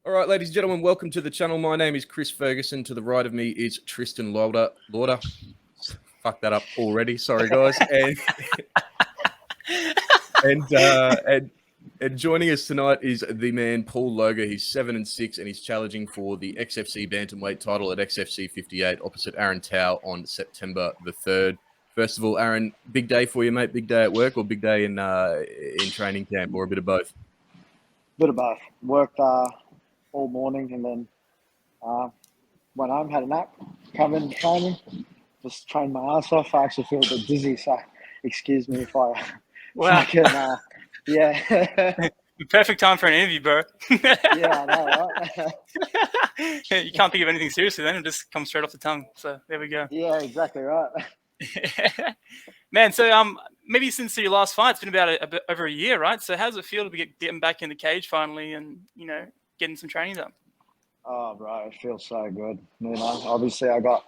All right, ladies and gentlemen, welcome to the channel. My name is Chris Ferguson. To the right of me is Tristan Lauder. Fuck that up already. Sorry, guys. And uh, and and joining us tonight is the man Paul Loga. He's 7-6, and he's challenging for the XFC Bantamweight title at XFC 58 opposite Aaron Tao on September the 3rd. First of all, Aaron, big day for you, mate. Big day at work, or big day in training camp, or a bit of both? Bit of both. Worked all morning and then went home, had a nap, come in training, just trained my ass off. I actually feel a bit dizzy, so excuse me if I fucking yeah. The perfect time for an interview, bro. Yeah, I know, right? You can't think of anything seriously then, it just comes straight off the tongue. So there we go. Yeah, exactly right. Man, so maybe since your last fight, it's been about a bit over a year, right? So how does it feel to be getting back in the cage finally and, getting some training done? Oh, bro, it feels so good. Obviously I got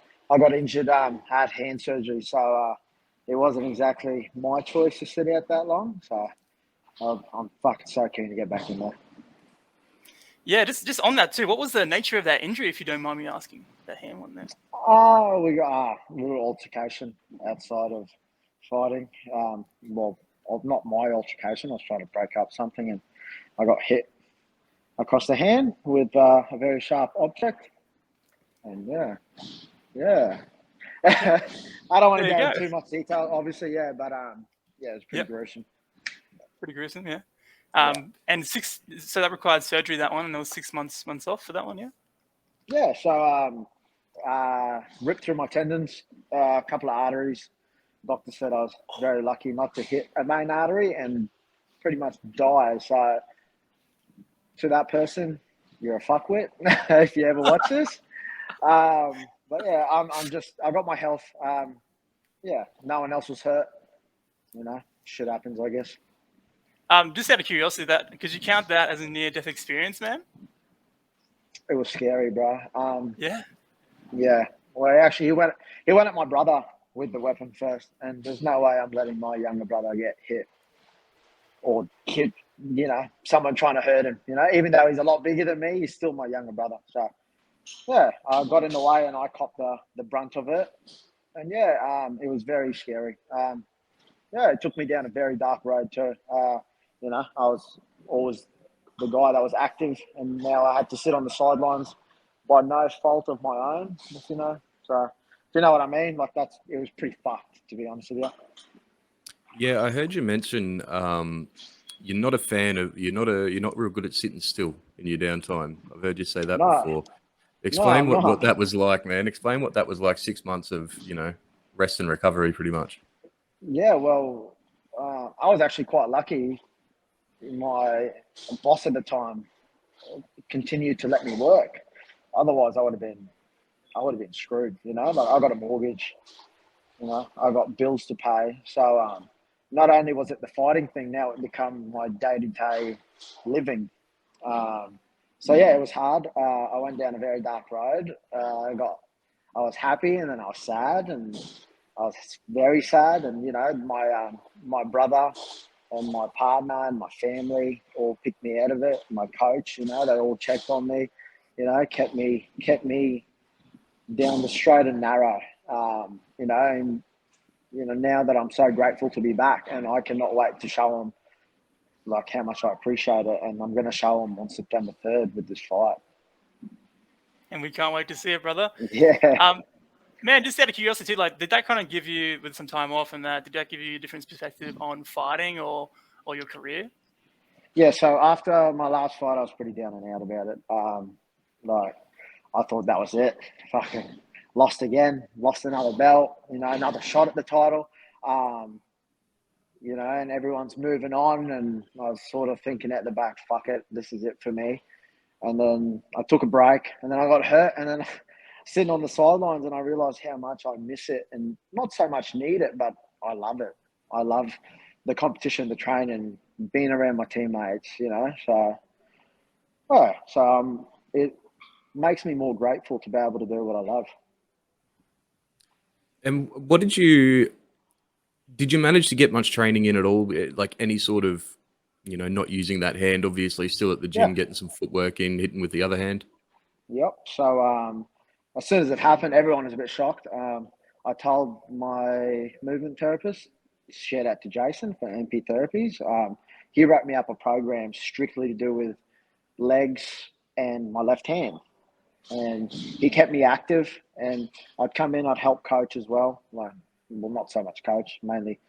injured, had hand surgery, so it wasn't exactly my choice to sit out that long. So I'm fucking so keen to get back in there. Yeah, just on that too. What was the nature of that injury, if you don't mind me asking? That hand one there. Oh, we got a little altercation outside of fighting. Well, not my altercation. I was trying to break up something, and I got hit across the hand with a very sharp object. And yeah. I don't want to go into too much detail, obviously, but yeah, it was pretty gruesome. Pretty gruesome, yeah. And so that required surgery, that one, and there was 6 months off for that one, yeah? Yeah, so ripped through my tendons, a couple of arteries. Doctor said I was very lucky not to hit a main artery and pretty much die. So to that person, you're a fuckwit if you ever watch this. But yeah, I got my health. No one else was hurt. Shit happens, I guess. Just out of curiosity, could you count that as a near-death experience, man? It was scary, bro. Yeah. Yeah. Well, actually, he went at my brother with the weapon first, and there's no way I'm letting my younger brother get hit or hit. Someone trying to hurt him. Even though he's a lot bigger than me, he's still my younger brother. So yeah, I got in the way and I copped the brunt of it, and it was very scary. It took me down a very dark road too. I was always the guy that was active, and now I had to sit on the sidelines by no fault of my own, So, do you know what I mean? Like it was pretty fucked, to be honest with you. Yeah, I heard you mention you're not a fan of you're not real good at sitting still in your downtime. I've heard you say that before. Explain what that was like, man. Explain what that was like. 6 months of rest and recovery, pretty much. Yeah, well, I was actually quite lucky. My boss at the time continued to let me work. Otherwise, I would have been screwed. Like I got a mortgage. I got bills to pay. So not only was it the fighting thing, now it became my day-to-day living. So yeah, it was hard. I went down a very dark road. I was happy, and then I was sad, and I was very sad. And my brother and my partner and my family all picked me out of it. My coach, they all checked on me. Kept me down the straight and narrow. And now that I'm so grateful to be back, and I cannot wait to show them like how much I appreciate it, and I'm going to show them on September 3rd with this fight. And we can't wait to see it, brother. Yeah. Man, just out of curiosity, like, did that kind of give you, with some time off and that, did that give you a different perspective on fighting or your career? Yeah, so after my last fight, I was pretty down and out about it. I thought that was it. Fucking lost again, lost another belt, another shot at the title. And everyone's moving on, and I was sort of thinking at the back, fuck it, this is it for me. And then I took a break, and then I got hurt, and then sitting on the sidelines, and I realized how much I miss it, and not so much need it, but I love it. I love the competition, the training, being around my teammates, So it makes me more grateful to be able to do what I love. And what did you manage to get much training in at all? Like any sort of not using that hand, obviously still at the gym, Yeah. getting some footwork in, hitting with the other hand. Yep. So as soon as it happened, everyone was a bit shocked. I told my movement therapist, shout out to Jason for MP Therapies. He wrapped me up a program strictly to do with legs and my left hand. And he kept me active, and I'd come in, I'd help coach as well. Well, not so much coach, mainly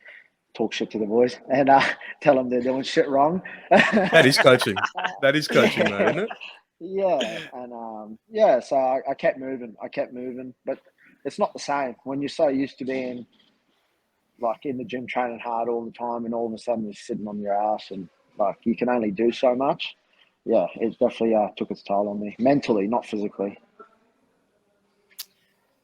talk shit to the boys and tell them they're doing shit wrong. That is coaching. That is coaching, mate, isn't it? Yeah, and so I kept moving. But it's not the same when you're so used to being like in the gym training hard all the time, and all of a sudden you're sitting on your ass and like you can only do so much. Yeah, it definitely took its toll on me mentally, not physically.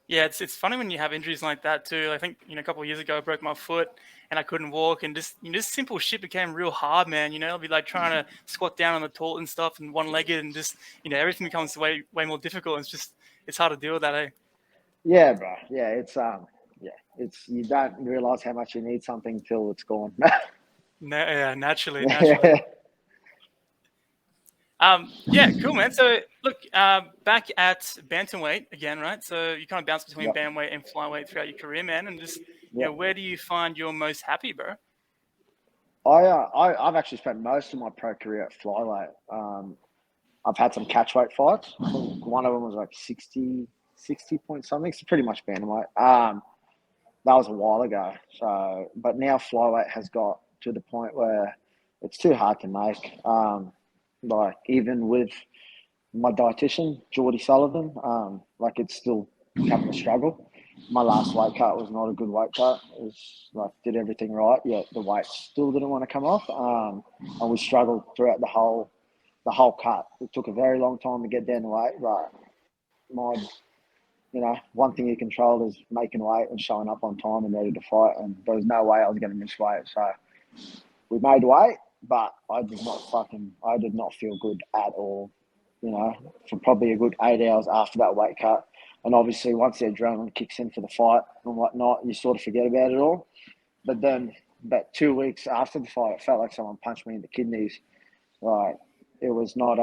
Yeah, it's funny when you have injuries like that too. I think a couple of years ago I broke my foot and I couldn't walk, and just simple shit became real hard, man. I'll be like trying to squat down on the toilet and stuff, and one-legged, and just everything becomes way more difficult. It's hard to deal with that, eh? Yeah, bro. Yeah, it's you don't realize how much you need something till it's gone. Yeah, naturally. Yeah. Yeah, cool, man. So look, back at bantamweight again, right? So you kind of bounce between Yep. bantamweight and flyweight throughout your career, man. And just Yep. where do you find you're most happy, bro? I've actually spent most of my pro career at flyweight. I've had some catchweight fights. I think one of them was like 60 point something. It's pretty much bantamweight. That was a while ago. So, but now flyweight has got to the point where it's too hard to make. Like even with my dietitian, Geordie Sullivan, like it's still becoming a struggle. My last weight cut was not a good weight cut. It was like did everything right, yet the weight still didn't want to come off. And we struggled throughout the whole cut. It took a very long time to get down to weight, but one thing you control is making weight and showing up on time and ready to fight. And there was no way I was going to miss weight. So we made weight, but I did not feel good at all, for probably a good 8 hours after that weight cut. And obviously once the adrenaline kicks in for the fight and whatnot, you sort of forget about it all. But then about 2 weeks after the fight, it felt like someone punched me in the kidneys. Like it was not,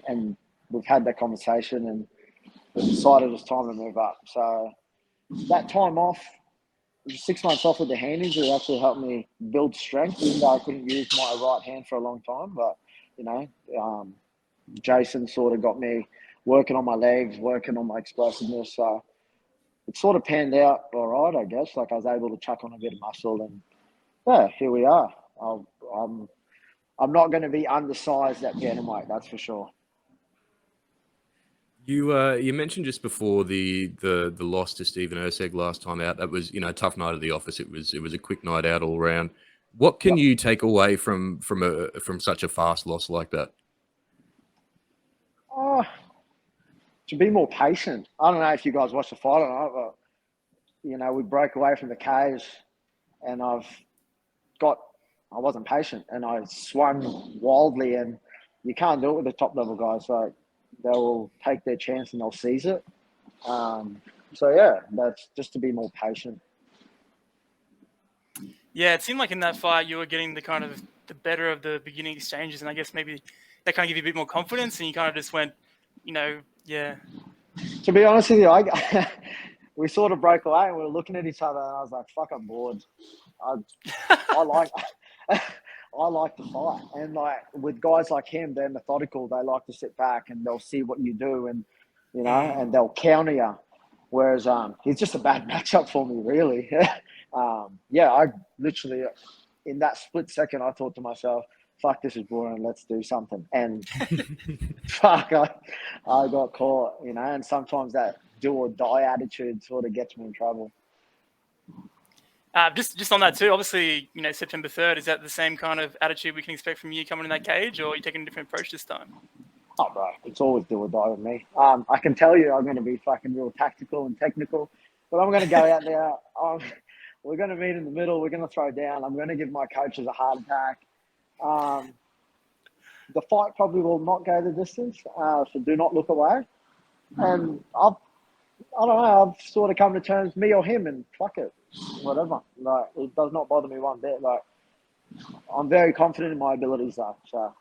and we've had that conversation and we decided it's time to move up. So that time off, 6 months off with the hand injury actually helped me build strength, even though I couldn't use my right hand for a long time. But, Jason sort of got me working on my legs, working on my explosiveness. So it sort of panned out all right, I guess. Like I was able to chuck on a bit of muscle and, yeah, here we are. I'm not going to be undersized at bantamweight, that's for sure. You mentioned just before the loss to Stephen Erceg last time out. That was a tough night at the office. It was a quick night out all around. What can you take away from such a fast loss like that? To be more patient. I don't know if you guys watched the fight or not, but we broke away from the cage, and I wasn't patient, and I swung wildly, and you can't do it with the top level guys. So they will take their chance and they'll seize it. So yeah, that's just to be more patient. Yeah, it seemed like in that fight you were getting the better of the beginning exchanges, and I guess maybe that kind of gave you a bit more confidence, and you kind of just went, yeah. To be honest with you, we sort of broke away and we were looking at each other, and I was like, "Fuck, I'm bored. I like." I like to fight, and like with guys like him, they're methodical. They like to sit back and they'll see what you do, and and they'll counter you. Whereas he's just a bad matchup for me, really. I literally in that split second, I thought to myself, "Fuck, this is boring. Let's do something." And fuck, I got caught, And sometimes that do or die attitude sort of gets me in trouble. Just on that too, obviously, September 3rd, is that the same kind of attitude we can expect from you coming in that cage, or are you taking a different approach this time? Oh, bro, it's always do or die with me. I can tell you I'm going to be fucking real tactical and technical, but I'm going to go out there. We're going to meet in the middle. We're going to throw down. I'm going to give my coaches a heart attack. The fight probably will not go the distance, so do not look away. And I don't know, I've sort of come to terms, me or him, and fuck it. Whatever. Like, it does not bother me one bit. Like, I'm very confident in my abilities, though. So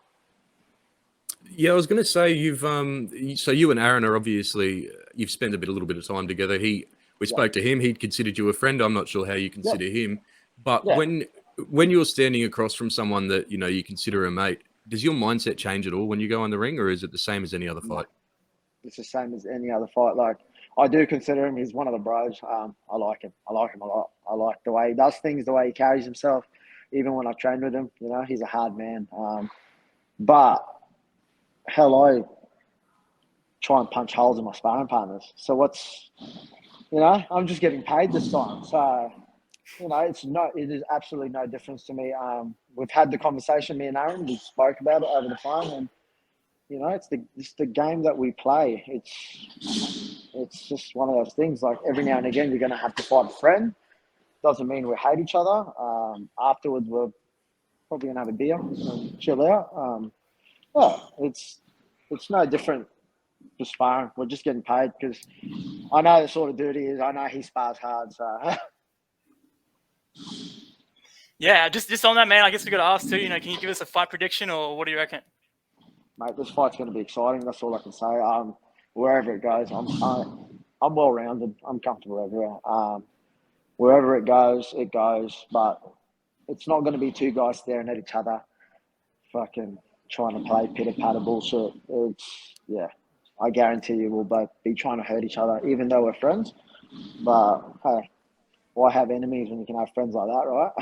Yeah, I was going to say so you and Aaron are obviously you've spent a little bit of time together. We yeah, spoke to him. He'd considered you a friend. I'm not sure how you yeah, consider him, but yeah. when you're standing across from someone that you consider a mate, does your mindset change at all when you go in the ring, or is it the same as any other No, fight? it's the same as any other fight. Like I do consider him. He's one of the bros. I like him. I like him a lot. I like the way he does things, the way he carries himself. Even when I train with him, he's a hard man. But hell, I try and punch holes in my sparring partners. So I'm just getting paid this time. So, it is absolutely no difference to me. We've had the conversation, me and Aaron, we spoke about it over the phone, and it's the game that we play. It's just one of those things. Like every now and again, you're going to have to fight a friend. Doesn't mean we hate each other. Afterwards, we're probably going to have a beer and chill out. Yeah, it's no different to sparring. We're just getting paid because I know the sort of dude he is. I know he spars hard. So Yeah, just on that, man. I guess we got to ask too. Can you give us a fight prediction, or what do you reckon? mate, this fight's going to be exciting. That's all I can say. Wherever it goes, I'm well rounded. I'm comfortable everywhere. Wherever it goes, it goes. But it's not going to be two guys staring at each other, fucking trying to play pitter patter bullshit. I guarantee you we'll both be trying to hurt each other, even though we're friends. But hey, why have enemies when you can have friends like that, right?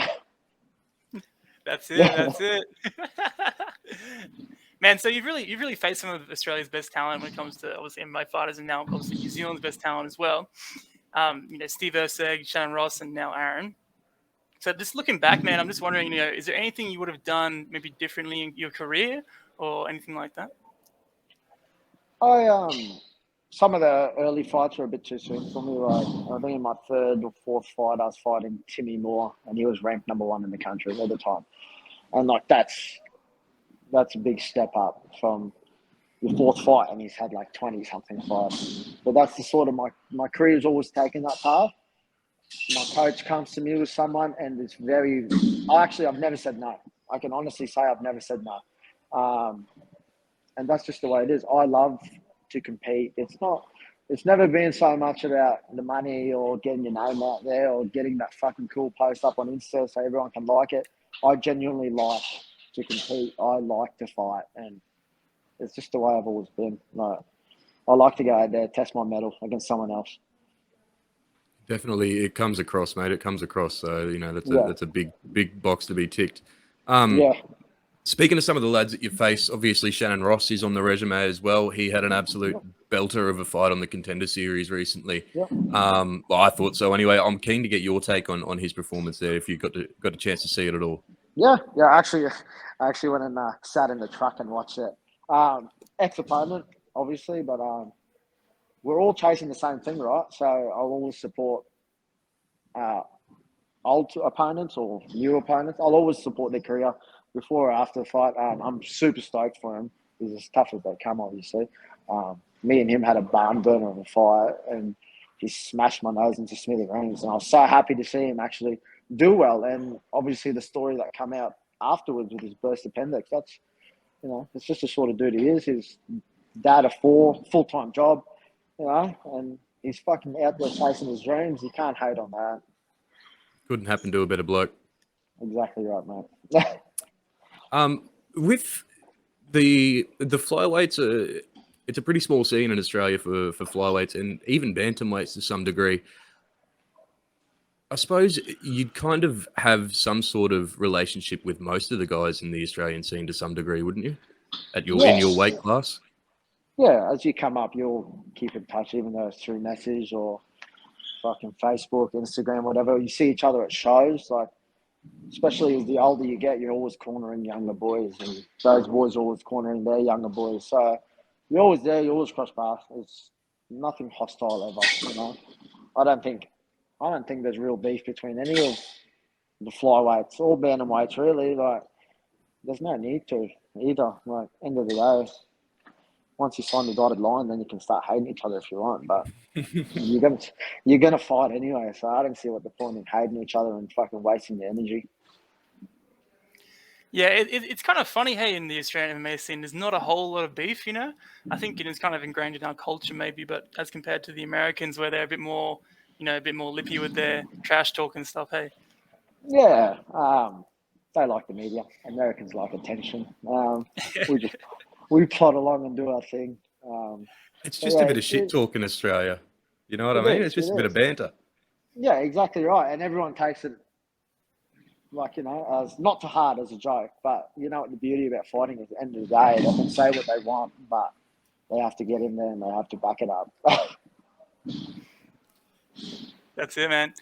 That's it. That's it. Man, so you've really faced some of Australia's best talent when it comes to obviously MMA fighters, and now obviously New Zealand's best talent as well. Steve Erceg, Shannon Ross, and now Aaron. So just looking back, man, I'm just wondering, is there anything you would have done maybe differently in your career or anything like that? Some of the early fights were a bit too soon for me. Like I think in my third or fourth fight, I was fighting Timmy Moore, and he was ranked number one in the country at the time. And like that's a big step up from the fourth fight, and he's had like 20 something fights. But that's the sort of my career's always taken that path. My coach comes to me with someone, and it's I've never said no. I can honestly say I've never said no. And that's just the way it is. I love to compete. It's never been so much about the money or getting your name out there or getting that fucking cool post up on Insta so everyone can like it. I genuinely like to compete. I like to fight, and it's just the way I've always been. Like, I like to go out there, test my mettle against someone else. Definitely, it comes across, mate. It comes across. So that's a big box to be ticked. Yeah. Speaking of some of the lads that you face, obviously Shannon Ross is on the resume as well. He had an absolute belter of a fight on the Contender Series recently. Yeah. Well, I thought so. Anyway, I'm keen to get your take on his performance there. If you got a chance to see it at all. Yeah. Actually, I actually went and sat in the truck and watched it. Ex-opponent, obviously, but we're all chasing the same thing, right? So I'll always support old opponents or new opponents. I'll always support their career before or after the fight. I'm super stoked for him. He's as tough as they come, obviously. Me and him had a barn burner of a fight, and he smashed my nose into smithereens. And I was so happy to see him actually do well. And obviously the story that came out afterwards with his burst appendix, that's, it's just the sort of dude he is. His dad of 4, full-time job, and he's fucking out there chasing his dreams. You can't hate on that. Couldn't happen to a better bloke. Exactly right, mate. With the flyweights, it's a pretty small scene in Australia for flyweights and even bantamweights to some degree. I suppose you'd kind of have some sort of relationship with most of the guys in the Australian scene to some degree, wouldn't you? In your weight class. Yeah, as you come up, you'll keep in touch, even though it's through message or fucking Facebook, Instagram, whatever. You see each other at shows, like, especially as the older you get, you're always cornering younger boys, and those boys are always cornering their younger boys. So you're always there, you always cross paths. It's nothing hostile ever, I don't think there's real beef between any of the flyweights or bantamweights, really. Like, there's no need to either. Like, end of the day, once you sign the dotted line, then you can start hating each other if you want. But you're gonna fight anyway, so I don't see what the point in hating each other and fucking wasting your energy. Yeah, it's kind of funny, hey, in the Australian MMA scene, there's not a whole lot of beef, you know? I think it's kind of ingrained in our culture maybe, but as compared to the Americans where they're a bit more, a bit more lippy with their trash talk and stuff, hey? Yeah, they like the media. Americans like attention. We plod along and do our thing. It's But just a yeah, bit of shit talk in Australia. You know what I it mean? is. It's It just a bit of is. banter. Yeah, exactly right. And everyone takes it like, as not too hard as a joke. But you know what the beauty about fighting is at the end of the day, they can say what they want, but they have to get in there and they have to back it up. That's it, man.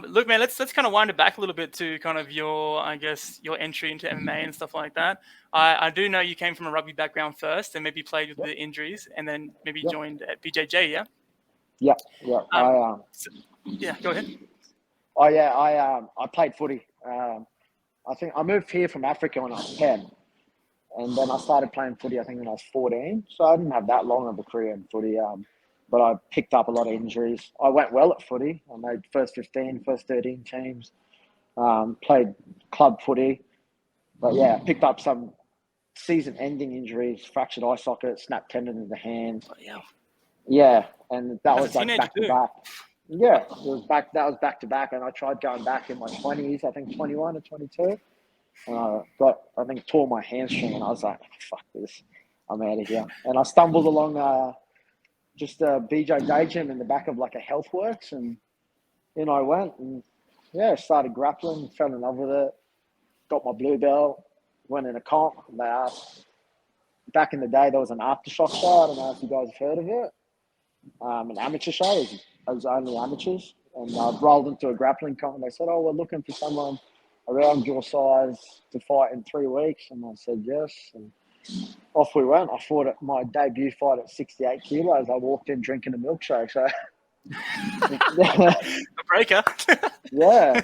Look, man, let's kind of wind it back a little bit to kind of your, I guess, your entry into MMA and stuff like that. I do know you came from a rugby background first, and maybe played with Yep. the injuries, and then maybe Yep. joined at BJJ. Yeah. Yeah. Yeah. Go ahead. I played footy. I think I moved here from Africa when I was 10. And then I started playing footy, I think, when I was 14. So I didn't have that long of a career in footy. But I picked up a lot of injuries. I went well at footy. I made first 15, first 13 teams. Played club footy. But yeah, picked up some season-ending injuries, fractured eye socket, snapped tendon in the hand. Oh, yeah. Yeah, and that As was a like teenager back to too. back. Yeah, it was back. That was back to back, and I tried going back in my 20s. I think 21 or 22. And I think, tore my hamstring, and I was like, fuck this, I'm out of here. And I stumbled along just a BJJ gym in the back of like a Healthworks, and I went and started grappling, fell in love with it, got my blue belt, went in a comp. And they asked, back in the day, there was an aftershock show. I don't know if you guys have heard of it. An amateur show. It was only amateurs. And I rolled into a grappling comp, and they said, oh, we're looking for someone around your size to fight in 3 weeks. And I said yes. And off we went. I fought at my debut fight at 68 kilos. I walked in drinking a milkshake. So, A breaker. yeah.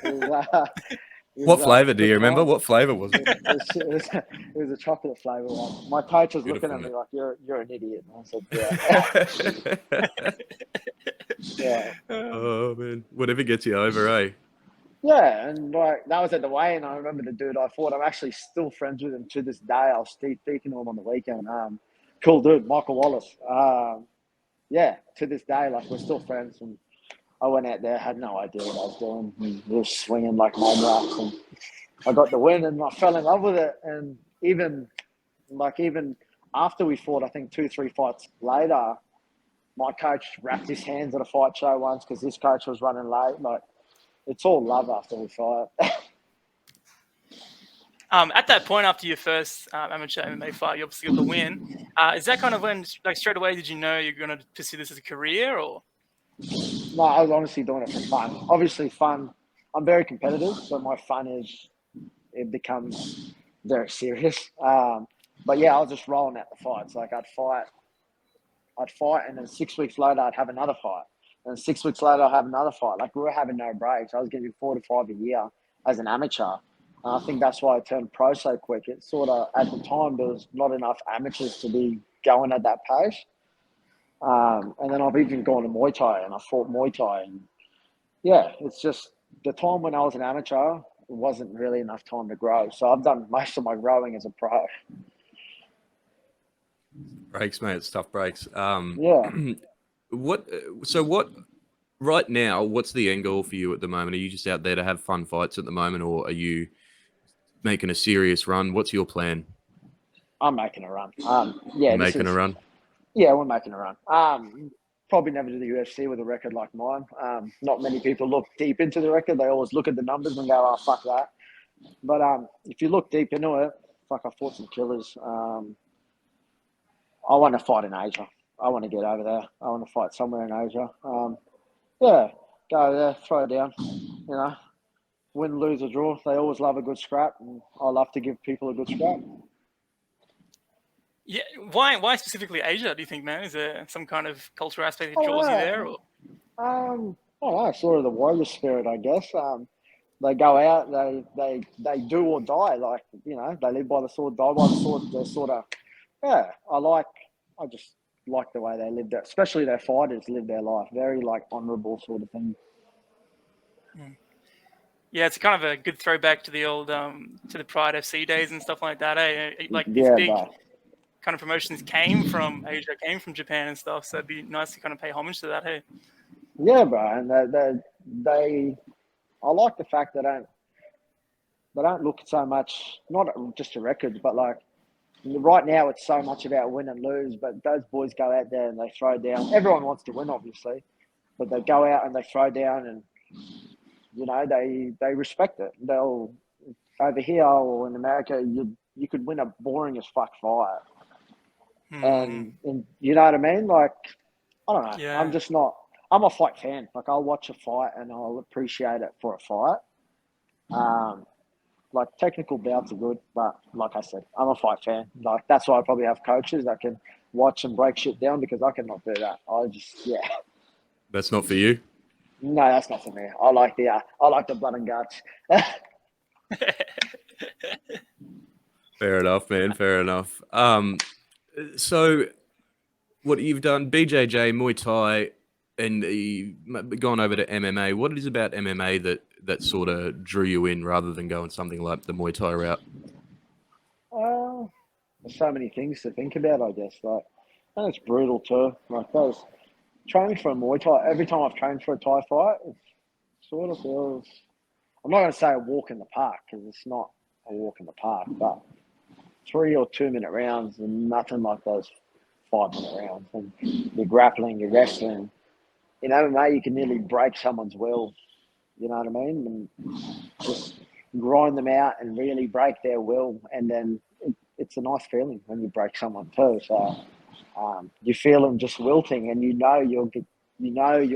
What flavour do good you remember? time. What flavour was it? It was a chocolate flavour one. My coach was Beautiful, looking at me mate. like, you're an idiot. And I said, yeah. Yeah. Oh man, whatever gets you over, eh? Yeah, and like that was at the weigh, and I remember the dude I fought. I'm actually still friends with him to this day. I was speaking to him on the weekend. Cool dude, Michael Wallace. Yeah, to this day, like we're still friends. And I went out there, had no idea what I was doing. And we were swinging like maniacs, and I got the win, and I fell in love with it. And even after we fought, I think 2-3 fights later, my coach wrapped his hands at a fight show once because his coach was running late. Like, it's all love after we fight. At that point, after your first amateur MMA fight, you obviously got the win. Is that kind of when, like, straight away, did you know you're going to pursue this as a career, or? No, I was honestly doing it for fun. Obviously, fun. I'm very competitive, but my fun is it becomes very serious. But yeah, I was just rolling out the fights. Like I'd fight, and then 6 weeks later I'd have another fight, and 6 weeks later I'd have another fight. Like we were having no breaks. I was getting 4 to 5 a year as an amateur. And I think that's why I turned pro so quick. It's sort of at the time there was not enough amateurs to be going at that pace. And then I've even gone to Muay Thai, and I fought Muay Thai. And yeah, it's just the time when I was an amateur, it wasn't really enough time to grow. So I've done most of my growing as a pro. Breaks, mate. It's tough breaks. Yeah. What? So what? Right now, what's the end goal for you at the moment? Are you just out there to have fun fights at the moment, or are you making a serious run? What's your plan? I'm making a run. You're making a run. Yeah, we're making a run. Probably never do the UFC with a record like mine. Not many people look deep into the record. They always look at the numbers and go, "Oh, fuck that." But if you look deep into it, fuck, I fought some killers. I want to fight in Asia. I want to get over there. I want to fight somewhere in Asia. Yeah, go there, throw it down. Win, lose, or draw. They always love a good scrap, and I love to give people a good scrap. Yeah, why specifically Asia, do you think, man? Is there some kind of cultural aspect that draws you there, or? I don't know, sort of the warrior spirit, I guess. They go out, they do or die. Like, they live by the sword, die by the sword. They're sort of, yeah, I just like the way they live there, especially their fighters live their life. Very, like, honourable sort of thing. Yeah, it's kind of a good throwback to the old to the Pride FC days and stuff like that. Like these Yeah, big bro. kind of promotions came from Asia, came from Japan and stuff. So it'd be nice to kind of pay homage to that. Hey. Yeah, bro. And they I like the fact they don't look so much, not just to records, but like right now it's so much about win and lose. But those boys go out there and they throw down. Everyone wants to win, obviously, but they go out and they throw down, and they respect it. They'll over here or in America, you could win a boring as fuck fight, and you know what I mean. Like I don't know. Yeah. I'm a fight fan. Like I'll watch a fight and I'll appreciate it for a fight. Like technical bouts are good, but like I said, I'm a fight fan. Like that's why I probably have coaches that can watch and break shit down because I cannot do that. That's not for you. No, that's not for me. I like the blood and guts. Fair enough, man. Fair enough. So what you've done, BJJ, Muay Thai, and you've gone over to MMA. What is about MMA that sort of drew you in rather than going something like the Muay Thai route? There's so many things to think about, I guess. Like, and it's brutal too. Like, those training for a Muay Thai, every time I've trained for a Thai fight, it sort of feels, I'm not going to say a walk in the park because it's not a walk in the park, but 3 or 2 minute rounds and nothing like those 5 minute rounds. And you're grappling, you're wrestling. In MMA, you can nearly break someone's will. You know what I mean? And just grind them out and really break their will. And then it's a nice feeling when you break someone too. So you feel them just wilting, and you're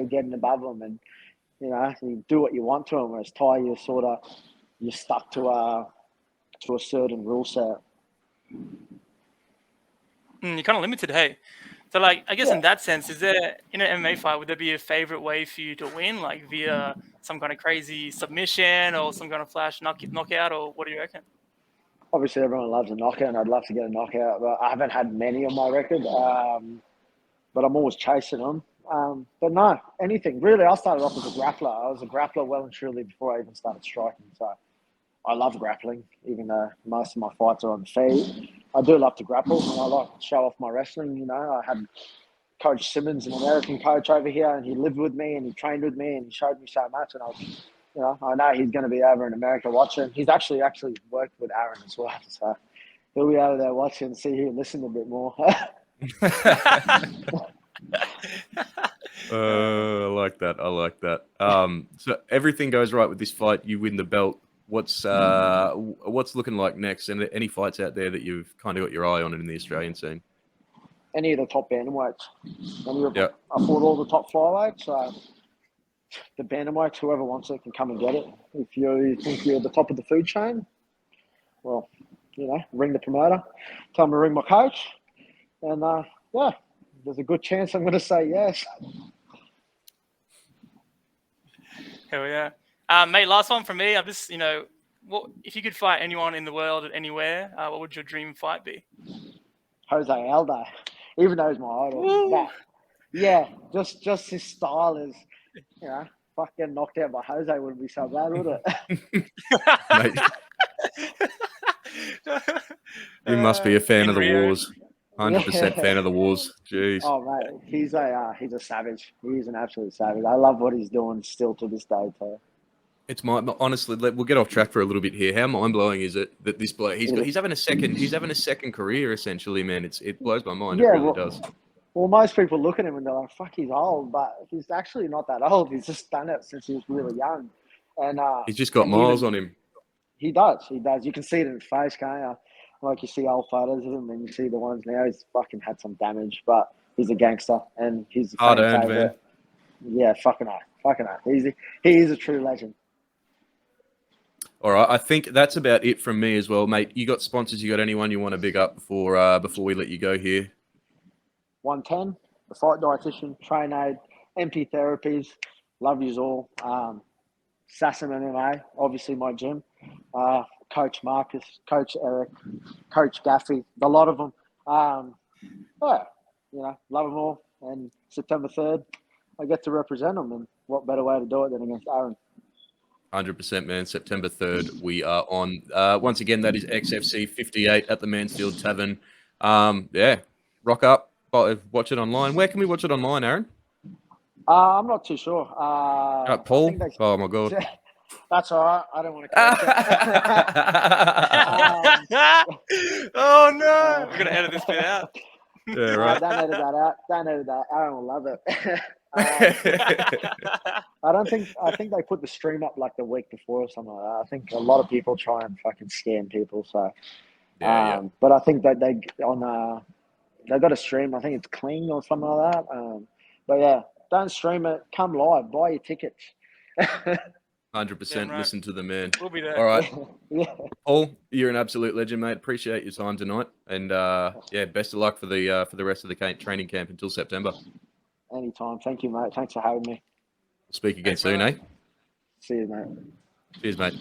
getting above them, and you do what you want to them. Whereas Thai, you're stuck to a certain rule set. You're kind of limited, hey. So, like, I guess Yeah. in that sense, is there in an MMA fight, would there be a favorite way for you to win, like via some kind of crazy submission or some kind of flash knockout, or what do you reckon? Obviously, everyone loves a knockout, and I'd love to get a knockout, but I haven't had many on my record. But I'm always chasing them. But no, anything really. I started off as a grappler. I was a grappler well and truly before I even started striking. So I love grappling, even though most of my fights are on the feet. I do love to grapple, and I like to show off my wrestling. I had Coach Simmons, an American coach over here, and he lived with me and he trained with me and he showed me so much. And I know he's going to be over in America watching. He's actually worked with Aaron as well, so he'll be over there watching, see him listen a bit more. I like that. I like that. So everything goes right with this fight. You win the belt. What's looking like next? And any fights out there that you've kind of got your eye on in the Australian scene? Any of the top bantamweights. Yep. I fought all the top flyweights. So the bantamweights, whoever wants it can come and get it. If you think you're at the top of the food chain, well, ring the promoter, tell him to ring my coach, and there's a good chance I'm going to say yes. Hell yeah. Mate, last one from me. I'm just, what if you could fight anyone in the world anywhere, what would your dream fight be? Jose Aldo, even though he's my idol. Woo! But yeah, just his style is, fucking knocked out by Jose wouldn't be so bad, would it? You must be a fan of the Rio. Wars. 100% fan of the Wars. Jeez. Oh mate, he's a savage. He's an absolute savage. I love what he's doing still to this day too. It's honestly, we'll get off track for a little bit here. How mind blowing is it that this bloke he's having a second career essentially, man. It blows my mind. Yeah, it really does. Well, most people look at him and they're like, "Fuck, he's old," but he's actually not that old. He's just done it since he was really young, and he's just got miles on him. He does. You can see it in his face, can't you? Like you see old photos of him, and you see the ones now. He's fucking had some damage, but he's a gangster, and he's a hard earned, man. Yeah, fucking hell. He is a true legend. All right, I think that's about it from me as well, mate. You got sponsors? You got anyone you want to big up before we let you go here? 110, the Fight Dietitian, Train Aid, MP Therapies, love yous all. Sassam MMA, obviously my gym. Coach Marcus, Coach Eric, Coach Gaffey, a lot of them. Love them all. And September 3rd, I get to represent them, and what better way to do it than against Aaron? 100%, man. September 3rd, we are on. Once again, that is XFC 58 at the Mansfield Tavern. Yeah, rock up, watch it online. Where can we watch it online, Aaron? I'm not too sure. Paul? I think Oh, my God. that's all right. I don't want to correct it. Oh no! We're gonna edit this bit out. Yeah, right. Don't edit that out. Don't edit that. Aaron will love it. I think they put the stream up like the week before or something like that. I think a lot of people try and fucking scam people. So, Yeah. but I think that they got a stream. I think it's clean or something like that. But yeah, don't stream it. Come live. Buy your tickets. 100%. right. Listen to the man. We'll be there. All right. Yeah. Paul, you're an absolute legend, mate. Appreciate your time tonight. And yeah, best of luck for the rest of the training camp until September. Anytime. Thank you, mate. Thanks for having me. Speak again Thanks, soon, brother. eh? See you, mate. Cheers, mate.